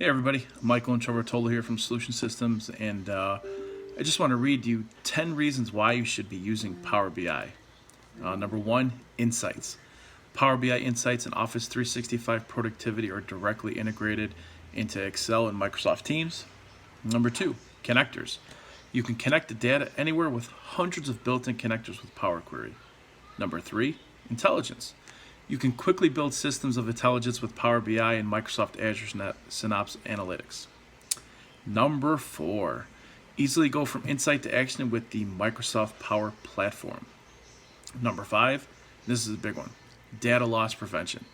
Hey everybody, Michael and Trevor Tola here from Solution Systems, and I just want to read you 10 reasons why you should be using Power BI. Number one, insights. Power BI Insights and Office 365 productivity are directly integrated into Excel and Microsoft Teams. Number two, connectors. You can connect the data anywhere with hundreds of built-in connectors with Power Query. Number three, intelligence. You can quickly build systems of intelligence with Power BI and Microsoft Azure Synapse Analytics. Number four, easily go from insight to action with the Microsoft Power Platform. Number five, this is a big one, data loss prevention.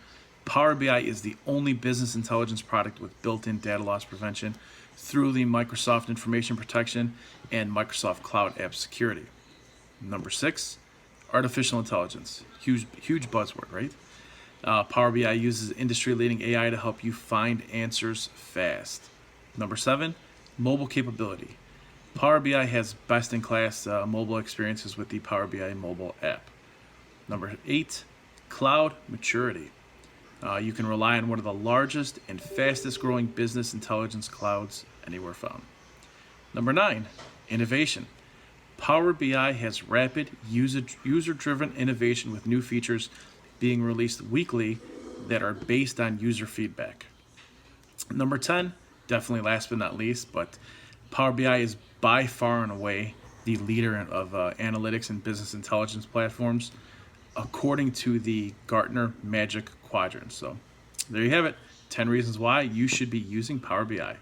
Power BI is the only business intelligence product with built-in data loss prevention through the Microsoft Information Protection and Microsoft Cloud App Security. Number six, artificial intelligence. Huge buzzword, right? Power BI uses industry-leading AI to help you find answers fast. Number seven, mobile capability. Power BI has best-in-class mobile experiences with the Power BI mobile app. Number eight, cloud maturity. You can rely on one of the largest and fastest-growing business intelligence clouds anywhere found. Number nine, innovation. Power BI has rapid, user-driven innovation with new features being released weekly that are based on user feedback. Number 10, definitely last but not least, but Power BI is by far and away the leader of analytics and business intelligence platforms, according to the Gartner Magic Quadrant. So there you have it, 10 reasons why you should be using Power BI.